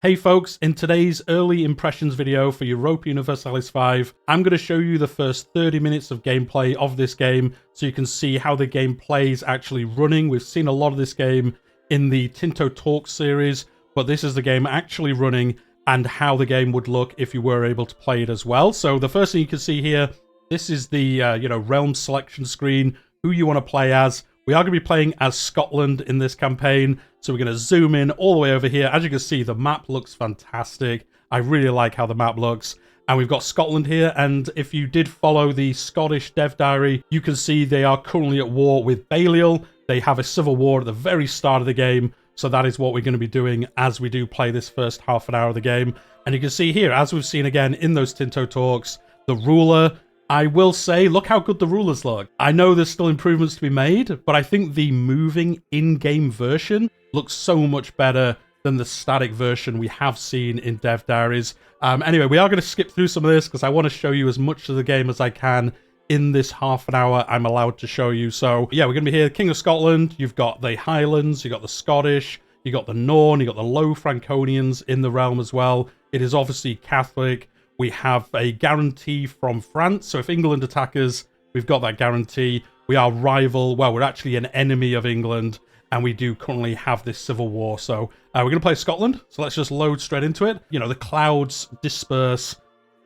Hey folks, in today's early impressions video for Europa Universalis 5, I'm going to show you the first 30 minutes of gameplay of this game so you can see how the game plays actually running. We've seen a lot of this game in the Tinto Talk series, but this is the game actually running and how the game would look if you were able to play it as well. So the first thing you can see here, this is the realm selection screen, who you want to play as. We are going to be playing as Scotland in this campaign, so we're going to zoom in all the way over here. As you can see, the map looks fantastic. I really like how the map looks. And we've got Scotland here, and if you did follow the Scottish dev diary, you can see they are currently at war with Balliol. They have a civil war at the very start of the game, so that is what we're going to be doing as we do play this first half an hour of the game. And you can see here, as we've seen again in those Tinto Talks, the ruler. I will say, look how good the rulers look. I know there's still improvements to be made, but I think the moving in-game version looks so much better than the static version we have seen in dev diaries. Anyway, we are going to skip through some of this because I want to show you as much of the game as I can in this half an hour I'm allowed to show you. So yeah, we're going to be here, King of Scotland. You've got the Highlands, you've got the Scottish, you got the Norn, you got the Low Franconians in the realm as well. It is obviously Catholic. We have a guarantee from France, so if England attack us, we've got that guarantee. We are rival, well, we're actually an enemy of England, and we do currently have this civil war. So we're going to play Scotland, so let's just load straight into it. You know, the clouds disperse.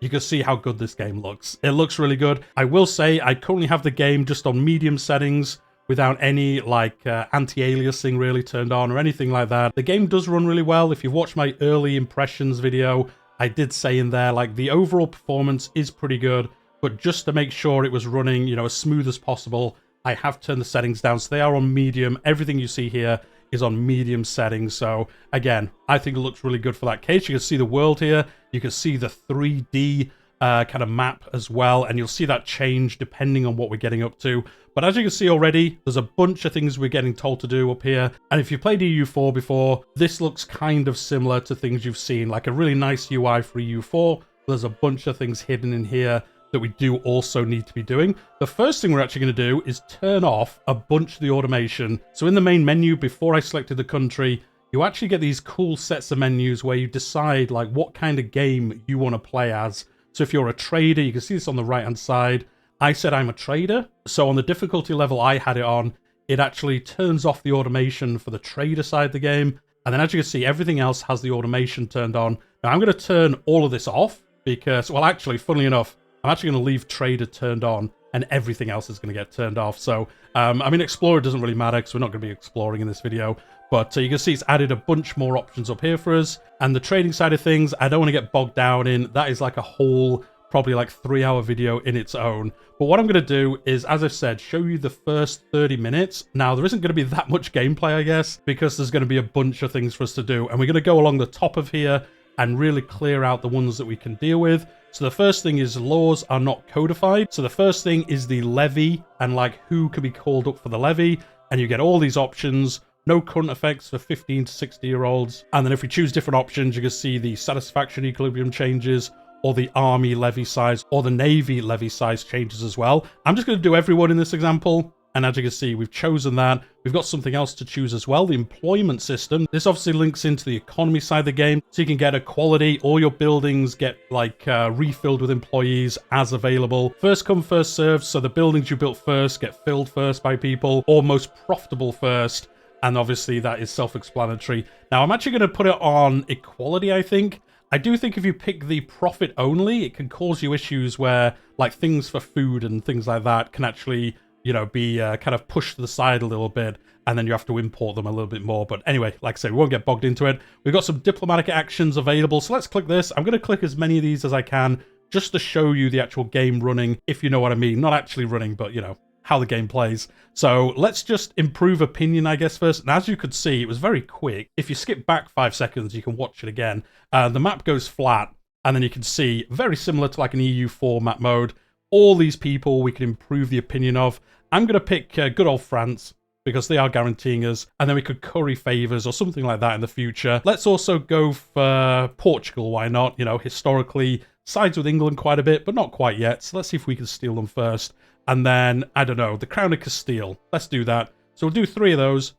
You can see how good this game looks. It looks really good. I will say I currently have the game just on medium settings without any like anti-aliasing really turned on or anything like that. The game does run really well. If you've watched my early impressions video, I did say in there, like, the overall performance is pretty good, but just to make sure it was running, you know, as smooth as possible, I have turned the settings down, so they are on medium. Everything you see here is on medium settings, so, again, I think it looks really good for that case. You can see the world here, you can see the 3D kind of map as well, and you'll see that change depending on what we're getting up to. But as you can see already, there's a bunch of things we're getting told to do up here, and if you played EU4 before, this looks kind of similar to things you've seen, like a really nice UI for EU4. There's a bunch of things hidden in here that we do also need to be doing. The first thing we're actually going to do is turn off a bunch of the automation. So in the main menu, before I selected the country, you actually get these cool sets of menus where you decide like what kind of game you want to play as. So if you're a trader, you can see this on the right-hand side. I said I'm a trader, so on the difficulty level I had it on, it actually turns off the automation for the trader side of the game, and then as you can see, everything else has the automation turned on. Now I'm going to turn all of this off, because, well actually, funnily enough, I'm actually going to leave trader turned on, and everything else is going to get turned off. So, I mean, Explorer doesn't really matter, because we're not going to be exploring in this video, but you can see it's added a bunch more options up here for us, and the trading side of things, I don't want to get bogged down in. That is like a whole, probably like 3-hour video in its own. But what I'm going to do is, as I've said, show you the first 30 minutes. Now, there isn't going to be that much gameplay, I guess, because there's going to be a bunch of things for us to do, and we're going to go along the top of here and really clear out the ones that we can deal with. So the first thing is laws are not codified. So the first thing is the levy and like who can be called up for the levy, and you get all these options. No current effects for 15 to 60-year-olds. And then if we choose different options, you can see the satisfaction equilibrium changes, or the army levy size, or the navy levy size changes as well. I'm just going to do everyone in this example. And as you can see, we've chosen that. We've got something else to choose as well, the employment system. This obviously links into the economy side of the game, so you can get equality. All your buildings get like refilled with employees as available. First come, first served, so the buildings you built first get filled first by people, or most profitable first. And obviously that is self-explanatory. Now I'm actually going to put it on equality, I think. I do think if you pick the profit only, it can cause you issues where like things for food and things like that can actually, you know, be kind of pushed to the side a little bit, and then you have to import them a little bit more. But anyway, like I say, we won't get bogged into it. We've got some diplomatic actions available, so let's click this. I'm going to click as many of these as I can just to show you the actual game running, if you know what I mean. Not actually running, but, you know, how the game plays. So let's just improve opinion, I guess, first. And as you could see, it was very quick. If you skip back 5 seconds, you can watch it again. The map goes flat, and then you can see, very similar to like an EU4 map mode, all these people we can improve the opinion of. I'm going to pick good old France, because they are guaranteeing us, and then we could curry favours or something like that in the future. Let's also go for Portugal, why not? You know, historically, sides with England quite a bit, but not quite yet. So let's see if we can steal them first. And then, I don't know, the Crown of Castile. Let's do that. So we'll do 3 of those.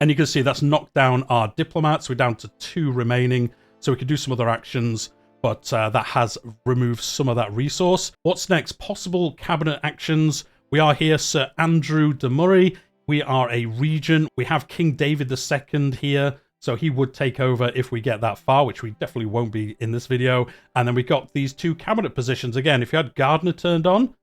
And you can see that's knocked down our diplomats. We're down to 2 remaining, so we can do some other actions, but that has removed some of that resource. What's next? Possible cabinet actions. We are here, Sir Andrew de Murray. We are a region. We have King David II here, so he would take over if we get that far, which we definitely won't be in this video. And then we got these 2 cabinet positions. Again, if you had Gardner turned on,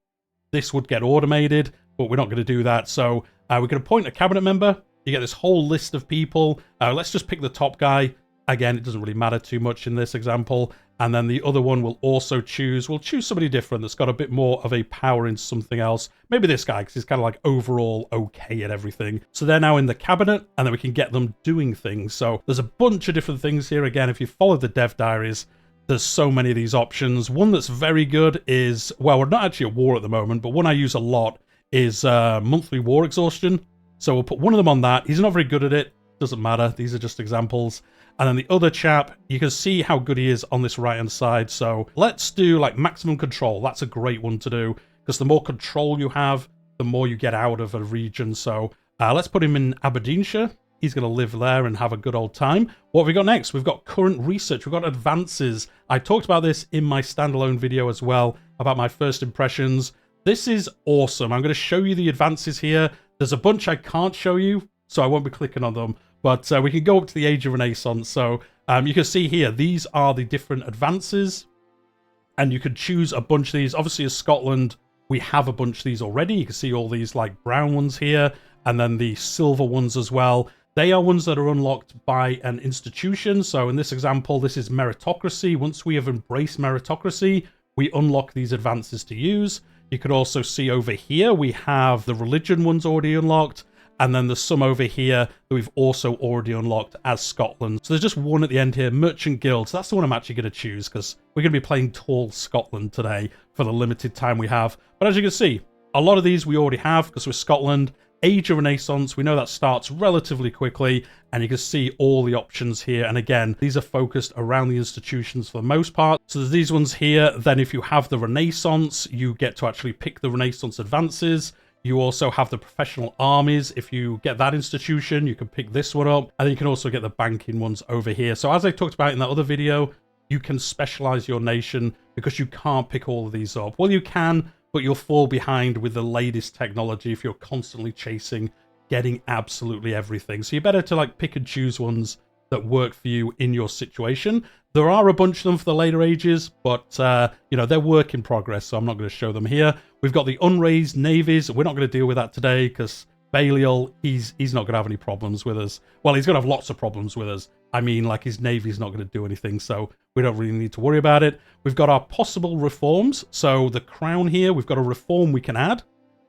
this would get automated, but we're not going to do that. So we're going to appoint a cabinet member. You get this whole list of people. Let's just pick the top guy. Again, it doesn't really matter too much in this example. And then the other one will also choose, we'll choose somebody different that's got a bit more of a power in something else. Maybe this guy, because he's kind of like overall okay at everything. So they're now in the cabinet, and then we can get them doing things. So there's a bunch of different things here. Again, if you follow the dev diaries, there's so many of these options. One that's very good is, well, we're not actually at war at the moment, but one I use a lot is monthly war exhaustion. So we'll put one of them on that. He's not very good at it. Doesn't matter. These are just examples. And then the other chap, you can see how good he is on this right-hand side. So let's do like maximum control. That's a great one to do, because the more control you have, the more you get out of a region. So let's put him in Aberdeenshire. He's going to live there and have a good old time. What have we got next? We've got current research. We've got advances. I talked about this in my standalone video as well, about my first impressions. This is awesome. I'm going to show you the advances here. There's a bunch I can't show you, so I won't be clicking on them. But we can go up to the Age of Renaissance. So you can see here, these are the different advances. And you could choose a bunch of these. Obviously, as Scotland, we have a bunch of these already. You can see all these like brown ones here, and then the silver ones as well. They are ones that are unlocked by an institution. So in this example, this is meritocracy. Once we have embraced meritocracy, we unlock these advances to use. You could also see over here, we have the religion ones already unlocked. And then there's some over here that we've also already unlocked as Scotland. So there's just one at the end here, Merchant Guilds. That's the one I'm actually going to choose, because we're going to be playing Tall Scotland today for the limited time we have. But as you can see, a lot of these we already have, because we're Scotland. Age of Renaissance, we know that starts relatively quickly, and you can see all the options here. And again, these are focused around the institutions for the most part. So there's these ones here. Then if you have the Renaissance, you get to actually pick the Renaissance advances. You also have the professional armies. If you get that institution, you can pick this one up. And then you can also get the banking ones over here. So as I talked about in that other video, you can specialize your nation because you can't pick all of these up. Well, you can, but you'll fall behind with the latest technology if you're constantly chasing getting absolutely everything. So you're better to like pick and choose ones that work for you in your situation. There are a bunch of them for the later ages, but you know, they're work in progress, so I'm not going to show them here. We've got the unraised navies. We're not going to deal with that today because Balliol, he's not going to have any problems with us. Well, he's going to have lots of problems with us. I mean, like his navy's not going to do anything, so we don't really need to worry about it. We've got our possible reforms. So the crown here, we've got a reform we can add.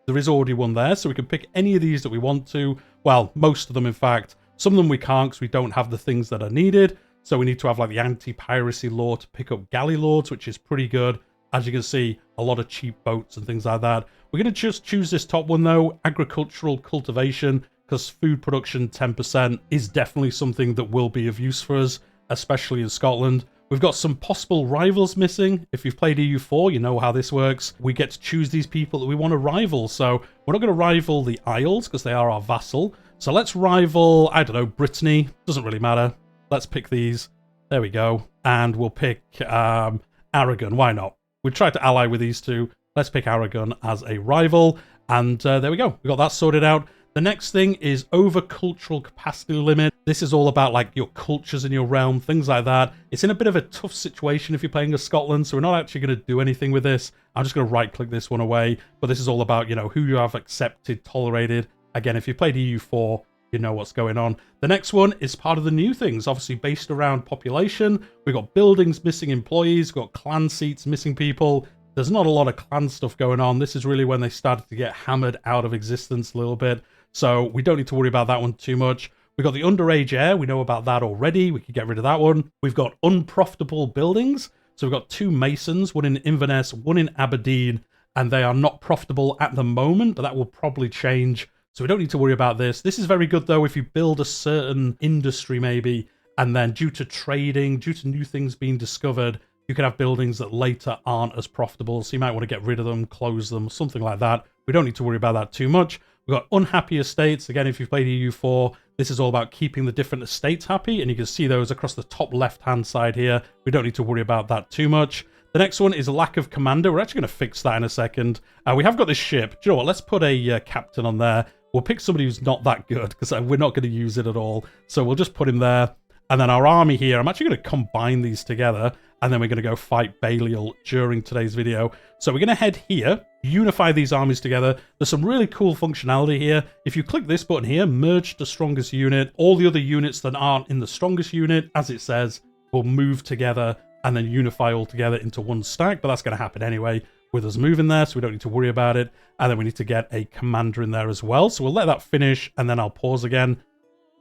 There is already one there, so we can pick any of these that we want to. Well, most of them, in fact. Some of them we can't because we don't have the things that are needed. So we need to have like the anti-piracy law to pick up galley lords, which is pretty good. As you can see, a lot of cheap boats and things like that. We're going to just choose this top one though, agricultural cultivation, because food production 10% is definitely something that will be of use for us, especially in Scotland. We've got some possible rivals missing. If you've played EU4, you know how this works. We get to choose these people that we want to rival. So we're not going to rival the Isles because they are our vassal. So let's rival, I don't know, Brittany. Doesn't really matter. Let's pick these. There we go. And we'll pick Aragon. Why not? We tried to ally with these two. Let's pick Aragon as a rival. And there we go. We got that sorted out. The next thing is over cultural capacity limit. This is all about like your cultures in your realm, things like that. It's in a bit of a tough situation if you're playing as Scotland, so we're not actually going to do anything with this. I'm just going to right click this one away. But this is all about, you know, who you have accepted, tolerated. Again, if you played EU4, you know what's going on. The next one is part of the new things, obviously based around population. We've got buildings missing employees, we've got clan seats missing people. There's not a lot of clan stuff going on. This is really when they started to get hammered out of existence a little bit. So we don't need to worry about that one too much. We've got the underage heir. We know about that already. We could get rid of that one. We've got unprofitable buildings. So we've got 2 masons, one in Inverness, one in Aberdeen, and they are not profitable at the moment, but that will probably change. So we don't need to worry about this. This is very good though if you build a certain industry maybe, and then due to trading, due to new things being discovered, you can have buildings that later aren't as profitable. So you might want to get rid of them, close them, something like that. We don't need to worry about that too much. We've got unhappy estates. Again, if you've played EU4, this is all about keeping the different estates happy, and you can see those across the top left-hand side here. We don't need to worry about that too much. The next one is lack of commander. We're actually going to fix that in a second. We have got this ship. Do you know what? Let's put a captain on there. We'll pick somebody who's not that good, because we're not going to use it at all. So we'll just put him there. And then our army here, I'm actually going to combine these together, and then we're going to go fight Belial during today's video. So we're going to head here, unify these armies together. There's some really cool functionality here. If you click this button here, merge the strongest unit, all the other units that aren't in the strongest unit, as it says, will move together and then unify all together into one stack. But that's going to happen anyway with us moving there, so we don't need to worry about it. And then we need to get a commander in there as well. So we'll let that finish, and then I'll pause again.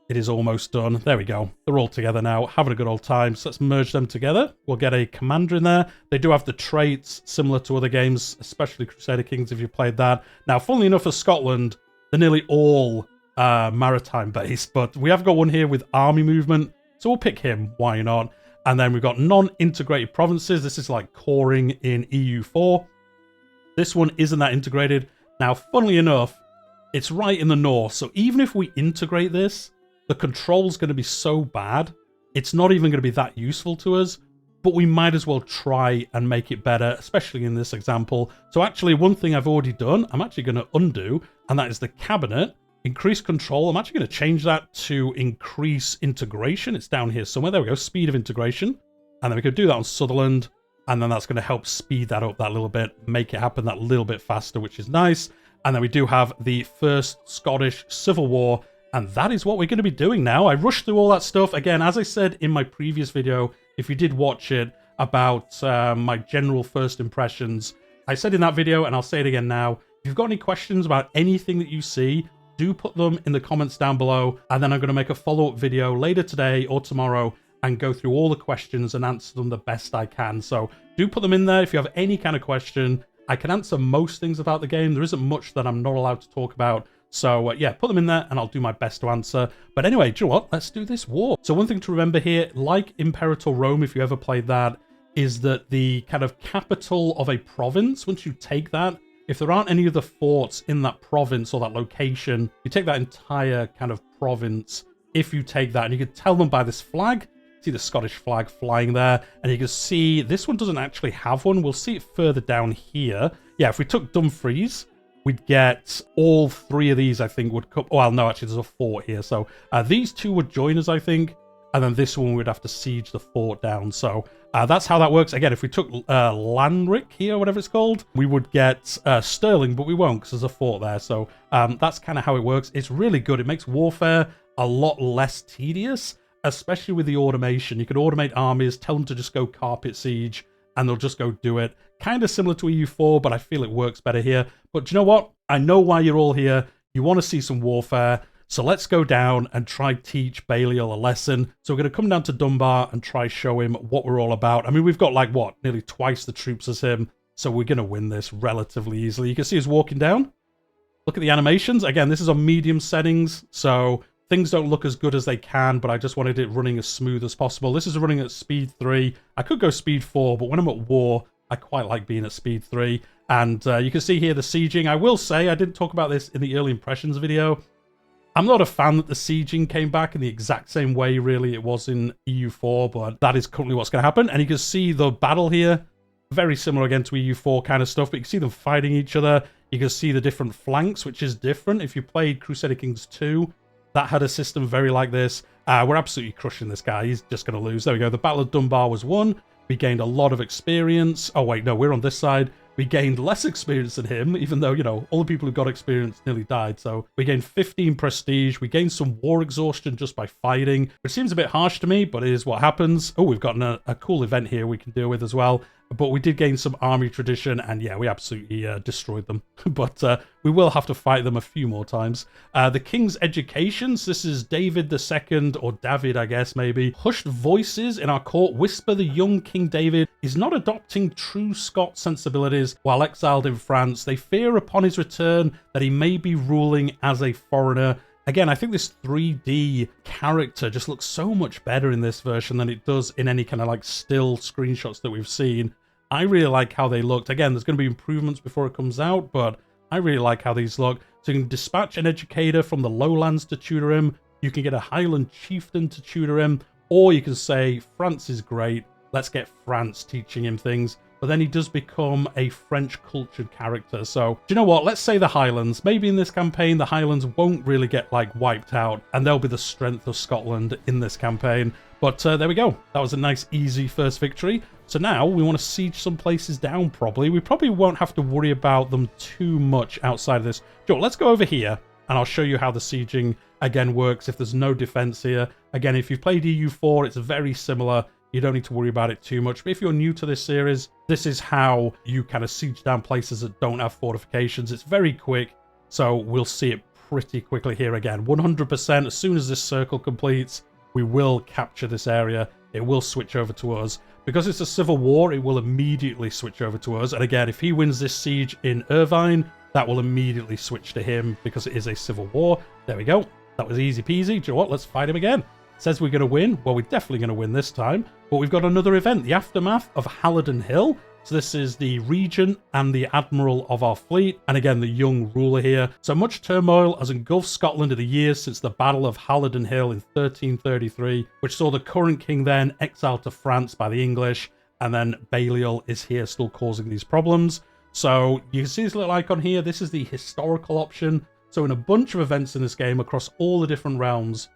It is almost done. There we go. They're all together now, having a good old time. So let's merge them together. We'll get a commander in there. They do have the traits similar to other games, especially Crusader Kings if you've played that. Now, funnily enough, for Scotland, they're nearly all maritime based, but we have got one here with army movement, so we'll pick him. Why not? And then we've got non-integrated provinces. This is like coring in EU4. This one isn't that integrated. Now, funnily enough, it's right in the north, so even if we integrate this, the control's going to be so bad, it's not even going to be that useful to us, but we might as well try and make it better, especially in this example. So actually, one thing I've already done, I'm actually going to undo, and that is the cabinet. Increase control, I'm actually going to change that to increase integration. It's down here somewhere. There we go, speed of integration. And then we could do that on Sutherland, and then that's going to help speed that up that little bit, make it happen that little bit faster, which is nice. And then we do have the First Scottish Civil War, and that is what we're going to be doing now. I rushed through all that stuff. Again, as I said in my previous video, if you did watch it, about my general first impressions, I said in that video, and I'll say it again now, if you've got any questions about anything that you see, do put them in the comments down below, and then I'm going to make a follow-up video later today or tomorrow and go through all the questions and answer them the best I can. So do put them in there if you have any kind of question. I can answer most things about the game. There isn't much that I'm not allowed to talk about. So yeah, put them in there and I'll do my best to answer. But anyway, do you know what? Let's do this war. So one thing to remember here, like Imperator Rome, if you ever played that, is that the kind of capital of a province, once you take that, if there aren't any other forts in that province or that location, you take that entire kind of province. If you take that, and you can tell them by this flag, see the Scottish flag flying there, and you can see this one doesn't actually have one. We'll see it further down here. Yeah, if we took Dumfries, we'd get all three of these, I think, would come. Well, no, actually, there's a fort here. So these two would join us, I think. And then this one, we'd have to siege the fort down. So that's how that works. Again, if we took Lanric here, whatever it's called, we would get Stirling, but we won't because there's a fort there. So that's kind of how it works. It's really good. It makes warfare a lot less tedious, especially with the automation. You can automate armies, tell them to just go carpet siege, and they'll just go do it. Kind of similar to EU4, but I feel it works better here. But do you know what? I know why you're all here. You want to see some warfare. So let's go down and try teach Belial a lesson. So we're going to come down to Dunbar and try show him what we're all about. I mean, we've got like, what, nearly twice the troops as him. So we're going to win this relatively easily. You can see us walking down. Look at the animations. Again, this is on medium settings. So things don't look as good as they can, but I just wanted it running as smooth as possible. This is running at speed 3. I could go speed 4, but when I'm at war, I quite like being at speed 3. And you can see here the sieging. I will say, I didn't talk about this in the early impressions video. I'm not a fan that the sieging came back in the exact same way, really, it was in EU4, but that is currently what's going to happen. And you can see the battle here, very similar again to EU4 kind of stuff, but you can see them fighting each other. You can see the different flanks, which is different. If you played Crusader Kings 2, that had a system very like this. We're absolutely crushing this guy. He's just going to lose. There we go. The Battle of Dunbar was won. We gained a lot of experience. Oh, wait, no, we're on this side. We gained less experience than him, even though, you know, all the people who got experience nearly died. So we gained 15 prestige. We gained some war exhaustion just by fighting, which seems a bit harsh to me, but it is what happens. Oh, we've got a cool event here we can deal with as well. But we did gain some army tradition, and yeah, we absolutely destroyed them. But we will have to fight them a few more times. The King's Educations. This is David II, or David, I guess, maybe. Hushed voices in our court whisper the young King David is not adopting true Scot sensibilities while exiled in France. They fear upon his return that he may be ruling as a foreigner. Again, I think this 3D character just looks so much better in this version than it does in any kind of like still screenshots that we've seen. I really like how they looked. Again, there's going to be improvements before it comes out, but I really like how these look. So you can dispatch an educator from the lowlands to tutor him. You can get a Highland chieftain to tutor him. Or you can say, France is great. Let's get France teaching him things. But then he does become a French cultured character. So, do you know what? Let's say the Highlands. Maybe in this campaign, the Highlands won't really get, like, wiped out. And they'll be the strength of Scotland in this campaign. But there we go. That was a nice, easy first victory. So now we want to siege some places down, probably. We probably won't have to worry about them too much outside of this. Sure, let's go over here, and I'll show you how the sieging, again, works if there's no defense here. Again, if you've played EU4, it's very similar. You don't need to worry about it too much. But if you're new to this series, this is how you kind of siege down places that don't have fortifications. It's very quick, so we'll see it pretty quickly here again. 100%, as soon as this circle completes, we will capture this area. It will switch over to us. Because it's a civil war, it will immediately switch over to us. And again, if he wins this siege in Irvine, that will immediately switch to him because it is a civil war. There we go. That was easy peasy. Do you know what? Let's fight him again. Says we're going to win. Well, we're definitely going to win this time. But we've got another event, the aftermath of Halidon Hill. So this is the regent and the admiral of our fleet, and again the young ruler here. So much turmoil has engulfed Scotland in the years since the Battle of Halidon Hill in 1333, which saw the current king then exiled to France by the English, and then Balliol is here still causing these problems. So you can see this little icon here. This is the historical option. So in a bunch of events in this game across all the different realms,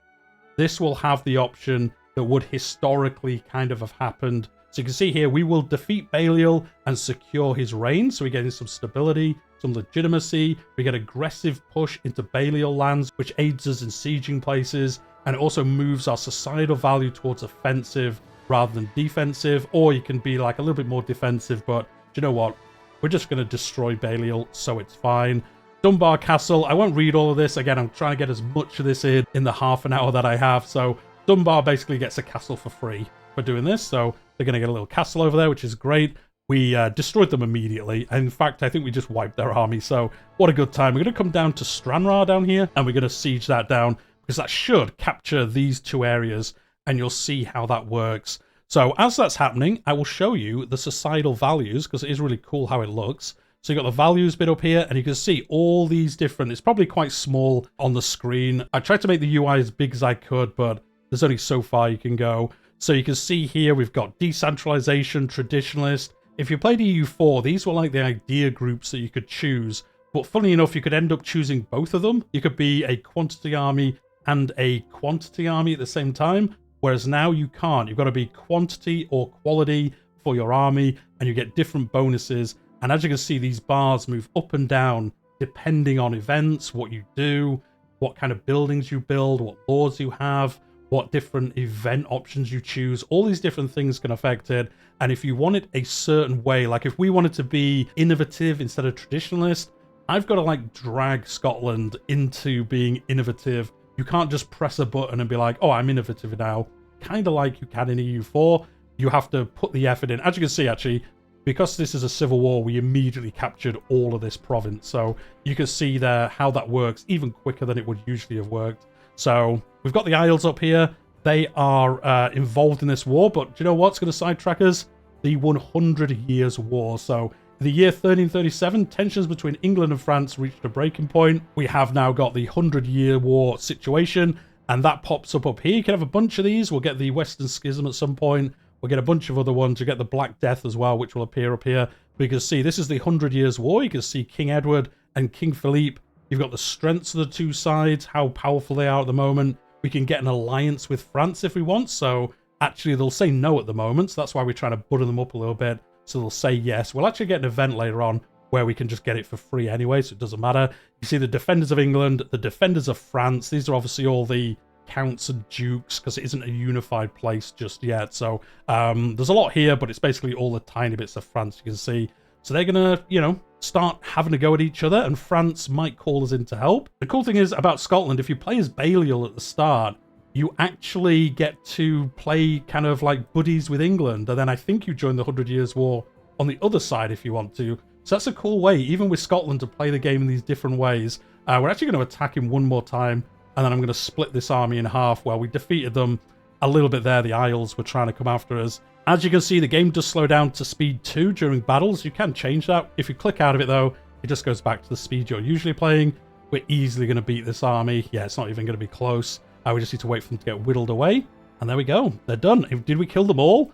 this will have the option that would historically kind of have happened. So you can see here, we will defeat Balliol and secure his reign. So we're getting some stability, some legitimacy. We get aggressive push into Balliol lands, which aids us in sieging places. And it also moves our societal value towards offensive rather than defensive. Or you can be like a little bit more defensive, but do you know what? We're just going to destroy Balliol, so it's fine. Dunbar Castle, I won't read all of this. Again, I'm trying to get as much of this in the half an hour that I have. So Dunbar basically gets a castle for free for doing this. So they're going to get a little castle over there, which is great. We destroyed them immediately. And in fact, I think we just wiped their army. So what a good time. We're going to come down to Stranraer down here, and we're going to siege that down because that should capture these two areas, and you'll see how that works. So as that's happening, I will show you the societal values because it is really cool how it looks. So you've got the values bit up here, and you can see all these different... It's probably quite small on the screen. I tried to make the UI as big as I could, but there's only so far you can go. So you can see here we've got decentralization, traditionalist. If you played EU4, these were like the idea groups that you could choose. But funny enough, you could end up choosing both of them. You could be a quantity army and a quantity army at the same time. Whereas now you can't. You've got to be quantity or quality for your army, and you get different bonuses. And as you can see, these bars move up and down depending on events, what you do, what kind of buildings you build, what laws you have, what different event options you choose. All these different things can affect it. And if you want it a certain way, like if we wanted to be innovative instead of traditionalist, I've got to like drag Scotland into being innovative. You can't just press a button and be like, oh, I'm innovative now. Kind of like you can in EU4. You have to put the effort in. As you can see, actually, because this is a civil war, we immediately captured all of this province. So you can see there how that works even quicker than it would usually have worked. So we've got the Isles up here. They are involved in this war, but do you know what's going to sidetrack us? The 100 Years' War. So in the year 1337, tensions between England and France reached a breaking point. We have now got the 100-Year War situation, and that pops up here. You can have a bunch of these. We'll get the Western Schism at some point. We'll get a bunch of other ones. You get the Black Death as well, which will appear up here. But you can see this is the 100 Years' War. You can see King Edward and King Philippe. You've got the strengths of the two sides, how powerful they are at the moment. We can get an alliance with France if we want. So actually, they'll say no at the moment. So that's why we're trying to butter them up a little bit. So they'll say yes. We'll actually get an event later on where we can just get it for free anyway. So it doesn't matter. You see the Defenders of England, the Defenders of France. These are obviously all the counts and dukes because it isn't a unified place just yet. So there's a lot here, but it's basically all the tiny bits of France you can see. So they're gonna, you know, start having to go at each other, and France might call us in to help. The cool thing is about Scotland, if you play as Balliol at the start, you actually get to play kind of like buddies with England, and then I think you join the 100 Years' War on the other side if you want to. So that's a cool way, even with Scotland, to play the game in these different ways. We're actually going to attack him one more time, and then I'm going to split this army in half. Well, we defeated them a little bit there. The Isles were trying to come after us. As you can see, the game does slow down to speed 2 during battles. You can change that. If you click out of it, though, it just goes back to the speed you're usually playing. We're easily going to beat this army. Yeah, it's not even going to be close. We just need to wait for them to get whittled away. And there we go. They're done. Did we kill them all?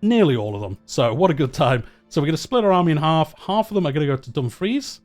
Nearly all of them. So what a good time. So we're going to split our army in half. Half of them are going to go to Dumfries.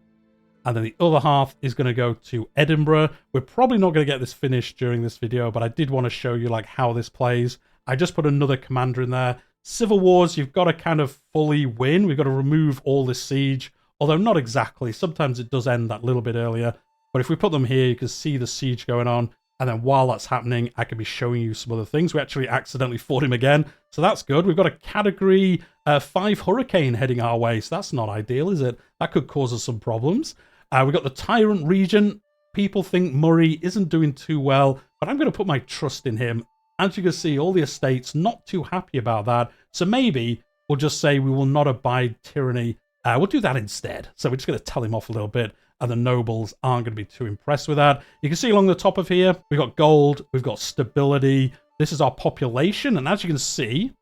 And then the other half is going to go to Edinburgh. We're probably not going to get this finished during this video, but I did want to show you like how this plays. I just put another commander in there. Civil Wars, you've got to kind of fully win. We've got to remove all this siege, although not exactly. Sometimes it does end that little bit earlier. But if we put them here, you can see the siege going on. And then while that's happening, I can be showing you some other things. We actually accidentally fought him again, so that's good. We've got a Category 5 hurricane heading our way, so that's not ideal, is it? That could cause us some problems. We've got the Tyrant region. People think Murray isn't doing too well, but I'm going to put my trust in him. As you can see, all the estates not too happy about that, so maybe we'll just say we will not abide tyranny. We'll do that instead. So we're just going to tell him off a little bit, and the nobles aren't going to be too impressed with that. You can see along the top of here, we've got gold, we've got stability. This is our population, and as you can see,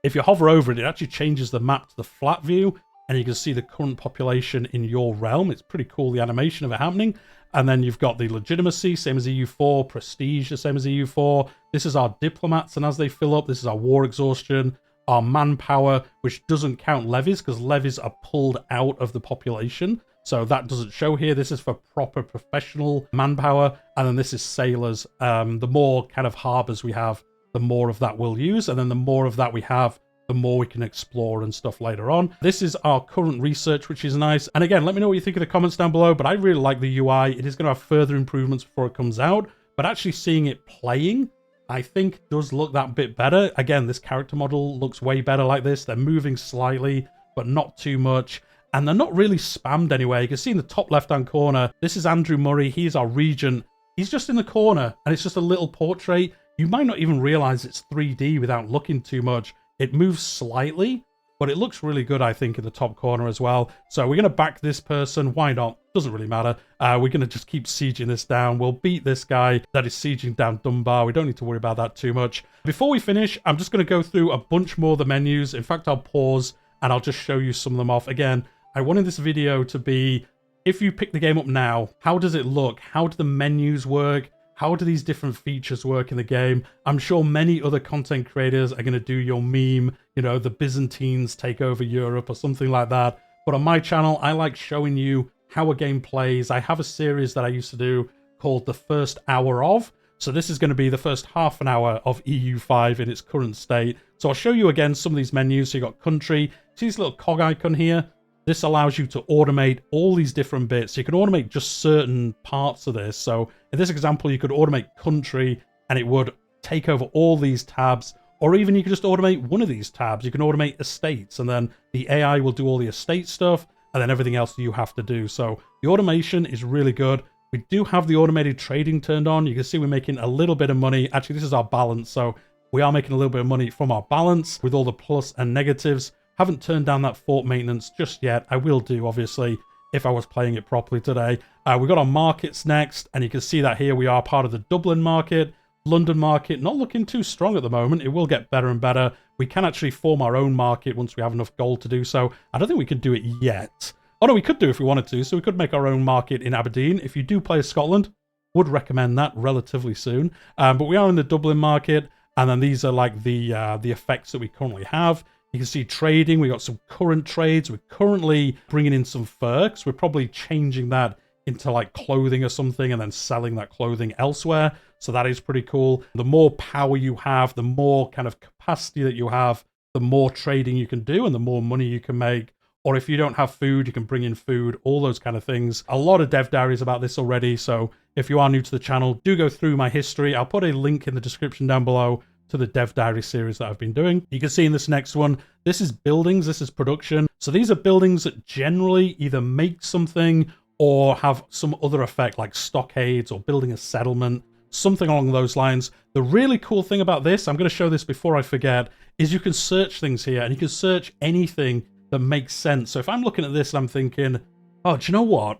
if you hover over it, it actually changes the map to the flat view, and you can see the current population in your realm. It's pretty cool, the animation of it happening. And then you've got the legitimacy, same as EU4, prestige, the same as EU4. This is our diplomats, and as they fill up, this is our war exhaustion, our manpower, which doesn't count levies, because levies are pulled out of the population. So that doesn't show here. This is for proper professional manpower. And then this is sailors. The more kind of harbors we have, the more of that we'll use. And then the more of that we have, the more we can explore and stuff later on. This is our current research, which is nice. And again, let me know what you think in the comments down below. But I really like the UI. It is going to have further improvements before it comes out. But actually seeing it playing, I think does look that bit better. Again, this character model looks way better like this. They're moving slightly, but not too much. And they're not really spammed anywhere. You can see in the top left-hand corner, this is Andrew Murray. He's our regent. He's just in the corner, and it's just a little portrait. You might not even realize it's 3D without looking too much. It moves slightly, but it looks really good, I think, in the top corner as well. So we're going to back this person. Why not? Doesn't really matter. We're going to just keep sieging this down. We'll beat this guy that is sieging down Dunbar. We don't need to worry about that too much. Before we finish, I'm just going to go through a bunch more of the menus. In fact, I'll pause, and I'll just show you some of them off. Again, I wanted this video to be, if you pick the game up now, how does it look? How do the menus work? How do these different features work in the game? I'm sure many other content creators are going to do your meme, you know, the Byzantines take over Europe or something like that. But on my channel, I like showing you how a game plays. I have a series that I used to do called The First Hour Of. So this is going to be the first half an hour of EU5 in its current state. So I'll show you again some of these menus. So you've got country. See this little cog icon here? This allows you to automate all these different bits. You can automate just certain parts of this. So in this example, you could automate country and it would take over all these tabs, or even you could just automate one of these tabs. You can automate estates, and then the AI will do all the estate stuff, and then everything else you have to do. So the automation is really good. We do have the automated trading turned on. You can see we're making a little bit of money. Actually, this is our balance. So we are making a little bit of money from our balance with all the plus and negatives. Haven't turned down that fort maintenance just yet. I will do, obviously, if I was playing it properly today. We've got our markets next, and you can see that here we are part of the Dublin market. London market, not looking too strong at the moment. It will get better and better. We can actually form our own market once we have enough gold to do so. I don't think we can do it yet. Oh no, we could do if we wanted to. So we could make our own market in Aberdeen. If you do play Scotland, would recommend that relatively soon. But we are in the Dublin market, and then these are like the effects that we currently have. You can see trading. We got some current trades. We're currently bringing in some fur, because we're probably changing that into like clothing or something and then selling that clothing elsewhere. So that is pretty cool. The more power you have, the more kind of capacity that you have, the more trading you can do and the more money you can make. Or if you don't have food, you can bring in food, all those kind of things. A lot of dev diaries about this already. So if you are new to the channel, do go through my history. I'll put a link in the description down below to the dev diary series that I've been doing. You can see in this next one, this is buildings, this is production. So these are buildings that generally either make something or have some other effect, like stockades or building a settlement, something along those lines. The really cool thing about this, I'm going to show this before I forget, is you can search things here, and you can search anything that makes sense. So if I'm looking at this and I'm thinking, oh, do you know what?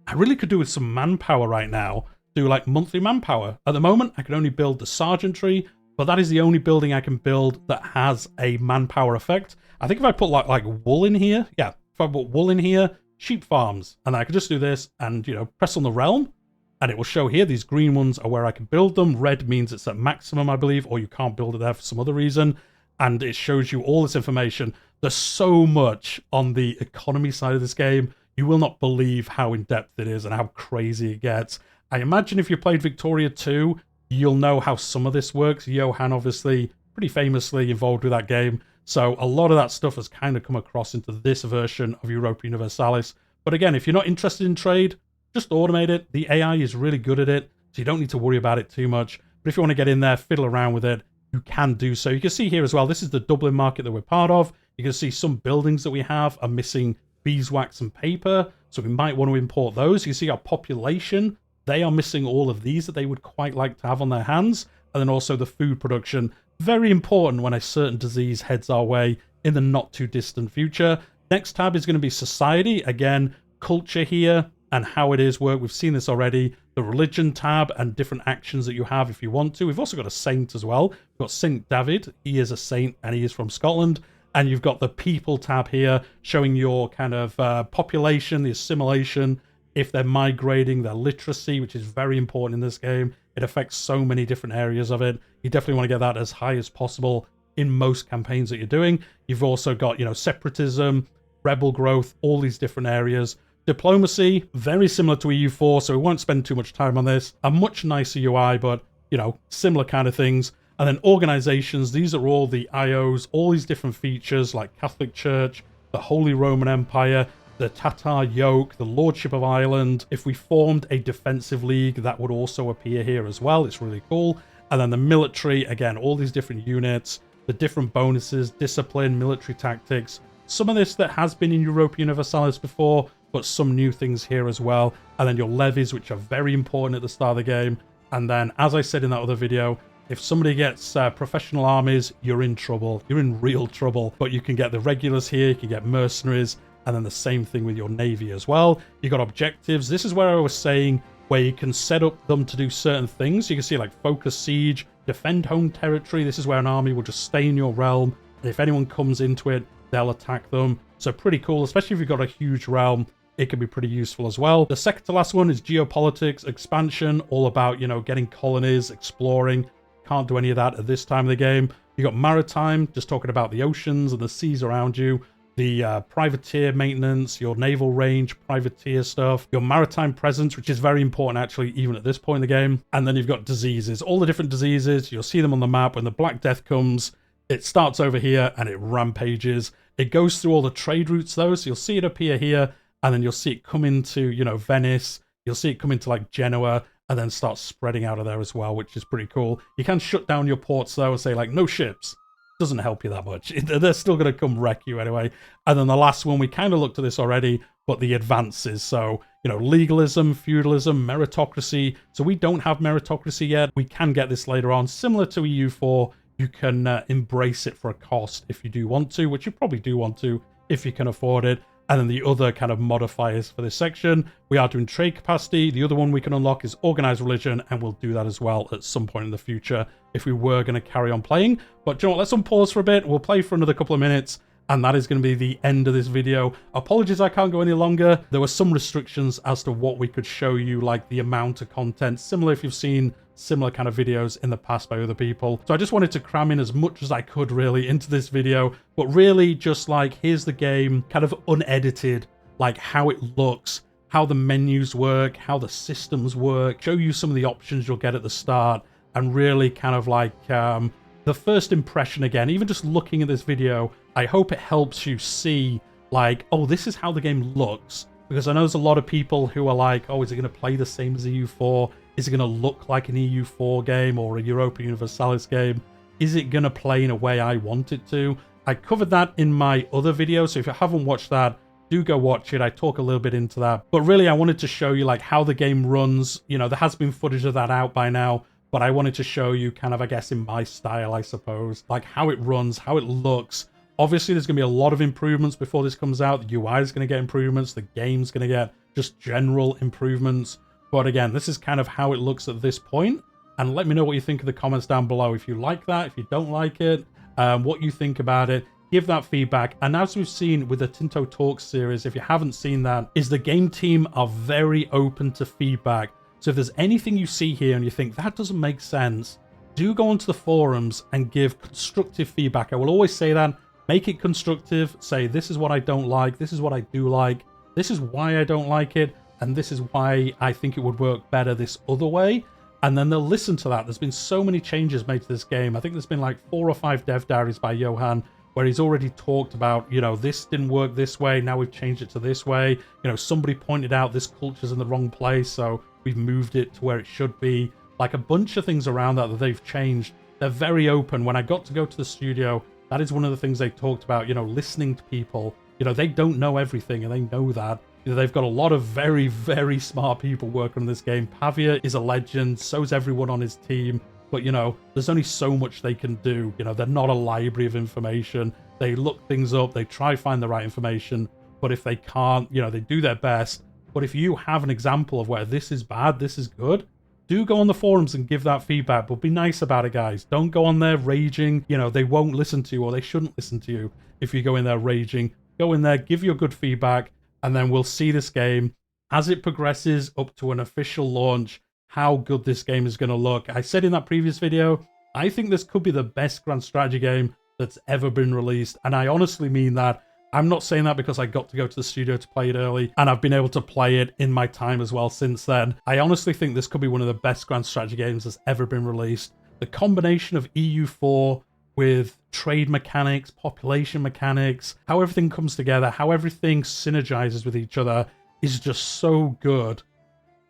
I really could do with some manpower right now, do like monthly manpower. At the moment, I can only build the sergeantry, but that is the only building I can build that has a manpower effect. I think if I put like wool in here, yeah, if I put wool in here, sheep farms. And I could just do this and, you know, press on the realm, and it will show here these green ones are where I can build them. Red means it's at maximum, I believe, or you can't build it there for some other reason. And it shows you all this information. There's so much on the economy side of this game. You will not believe how in-depth it is and how crazy it gets. I imagine if you played Victoria 2, you'll know how some of this works. Johan, obviously, pretty famously involved with that game. So a lot of that stuff has kind of come across into this version of Europa Universalis. But again, if you're not interested in trade, just automate it. The AI is really good at it, so you don't need to worry about it too much. But if you want to get in there, fiddle around with it, you can do so. You can see here as well, this is the Dublin market that we're part of. You can see some buildings that we have are missing beeswax and paper, so we might want to import those. You can see our population, they are missing all of these that they would quite like to have on their hands. And then also the food production, very important when a certain disease heads our way in the not too distant future. Next tab is going to be society. Again, culture here and how it is work. We've seen this already. The religion tab and different actions that you have if you want to. We've also got a saint as well. We've got Saint David. He is a saint and he is from Scotland. And you've got the people tab here showing your kind of population, the assimilation, if they're migrating, their literacy, which is very important in this game. It affects so many different areas of it. You definitely want to get that as high as possible in most campaigns that you're doing. You've also got, you know, separatism, rebel growth, all these different areas. Diplomacy, very similar to EU4, so we won't spend too much time on this. A much nicer UI, but, you know, similar kind of things. And then organizations, these are all the IOs, all these different features like Catholic Church, the Holy Roman Empire, the Tatar Yoke, the Lordship of Ireland. If we formed a defensive league, that would also appear here as well. It's really cool. And then the military, again, all these different units, the different bonuses, discipline, military tactics. Some of this that has been in Europa Universalis before, but some new things here as well. And then your levies, which are very important at the start of the game. And then, as I said in that other video, if somebody gets professional armies, you're in trouble. You're in real trouble. But you can get the regulars here, you can get mercenaries, and then the same thing with your navy as well. You got objectives. This is where I was saying where you can set up them to do certain things. You can see like focus siege, defend home territory. This is where an army will just stay in your realm. And if anyone comes into it, they'll attack them. So pretty cool, especially if you've got a huge realm. It can be pretty useful as well. The second to last one is geopolitics, expansion, all about, you know, getting colonies, exploring. Can't do any of that at this time of the game. You got maritime, just talking about the oceans and the seas around you. The privateer maintenance, your naval range, privateer stuff, your maritime presence, which is very important actually, even at this point in the game. And then you've got diseases, all the different diseases. You'll see them on the map. When the Black Death comes, it starts over here and it rampages. It goes through all the trade routes though, so you'll see it appear here, and then you'll see it come into, you know, Venice. You'll see it come into like Genoa, and then start spreading out of there as well, which is pretty cool. You can shut down your ports though and say like, no ships. Doesn't help you that much. They're still going to come wreck you anyway. And then the last one, we kind of looked at this already, but the advances. So, you know, legalism, feudalism, meritocracy. So we don't have meritocracy yet. We can get this later on. Similar to EU4, you can embrace it for a cost if you do want to, which you probably do want to if you can afford it. And then the other kind of modifiers for this section, we are doing trade capacity. The other one we can unlock is organized religion, and we'll do that as well at some point in the future if we were going to carry on playing. But do you know what? Let's unpause for a bit. We'll play for another couple of minutes, and that is going to be the end of this video. Apologies I can't go any longer. There were some restrictions as to what we could show you, like the amount of content, similar if you've seen similar kind of videos in the past by other people. So I just wanted to cram in as much as I could really into this video, but really just like, here's the game kind of unedited, like how it looks, how the menus work, how the systems work, show you some of the options you'll get at the start, and really kind of like the first impression again. Even just looking at this video, I hope it helps you see like, oh, this is how the game looks. Because I know there's a lot of people who are like, oh, is it going to play the same as EU4? Is it going to look like an EU4 game or a Europa Universalis game? Is it going to play in a way I want it to? I covered that in my other video, so if you haven't watched that, do go watch it. I talk a little bit into that. But really, I wanted to show you like how the game runs. You know, there has been footage of that out by now, but I wanted to show you kind of, I guess, in my style, I suppose, like how it runs, how it looks. Obviously, there's going to be a lot of improvements before this comes out. The UI is going to get improvements. The game's going to get just general improvements. But again, this is kind of how it looks at this point. And let me know what you think in the comments down below. If you like that, if you don't like it, what you think about it. give that feedback. And as we've seen with the Tinto Talks series, if you haven't seen that, is the game team are very open to feedback. So if there's anything you see here and you think that doesn't make sense, do go onto the forums and give constructive feedback. I will always say that. Make it constructive. Say, this is what I don't like. This is what I do like. This is why I don't like it. And this is why I think it would work better this other way. And then they'll listen to that. There's been so many changes made to this game. I think there's been like 4 or 5 dev diaries by Johan where he's already talked about, you know, this didn't work this way. Now we've changed it to this way. You know, somebody pointed out this culture's in the wrong place, so we've moved it to where it should be. Like a bunch of things around that they've changed. They're very open. When I got to go to the studio, that is one of the things they talked about, you know, listening to people. You know, they don't know everything and they know that. You know, they've got a lot of very, very smart people working on this game. Pavia is a legend, so's everyone on his team. But, you know, there's only so much they can do. You know, they're not a library of information. They look things up, they try to find the right information. But if they can't, you know, they do their best. But if you have an example of where this is bad, this is good, do go on the forums and give that feedback. But be nice about it, guys. Don't go on there raging. You know, they won't listen to you, or they shouldn't listen to you if you go in there raging. Go in there, give your good feedback, and then we'll see this game as it progresses up to an official launch, how good this game is going to look. I said in that previous video, I think this could be the best grand strategy game that's ever been released. And I honestly mean that. I'm not saying that because I got to go to the studio to play it early, and I've been able to play it in my time as well since then. I honestly think this could be one of the best grand strategy games that's ever been released. The combination of EU4 with trade mechanics, population mechanics, how everything comes together, how everything synergizes with each other is just so good.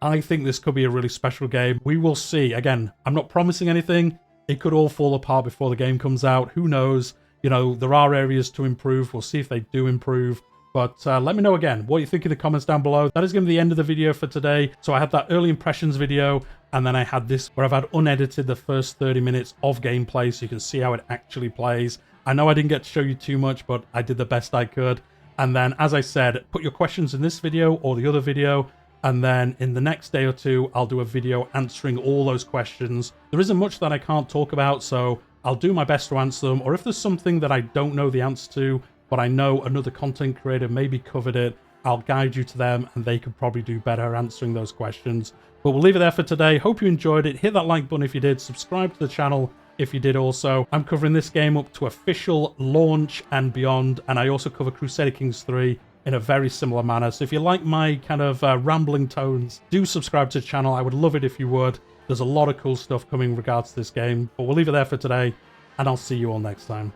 I think this could be a really special game. We will see. Again, I'm not promising anything. It could all fall apart before the game comes out. Who knows? You know, there are areas to improve. We'll see if they do improve. But let me know again what you think in the comments down below. That is going to be the end of the video for today. So I had that early impressions video, and then I had this where I've had unedited the first 30 minutes of gameplay so you can see how it actually plays. I know I didn't get to show you too much, but I did the best I could. And then, as I said, put your questions in this video or the other video. And then in the next day or two, I'll do a video answering all those questions. There isn't much that I can't talk about, so I'll do my best to answer them. Or if there's something that I don't know the answer to, but I know another content creator maybe covered it, I'll guide you to them and they could probably do better answering those questions. But we'll leave it there for today. Hope you enjoyed it. Hit that like button if you did. Subscribe to the channel if you did also. I'm covering this game up to official launch and beyond. And I also cover Crusader Kings 3 in a very similar manner. So if you like my kind of rambling tones, do subscribe to the channel. I would love it if you would. There's a lot of cool stuff coming in regards to this game. But we'll leave it there for today, and I'll see you all next time.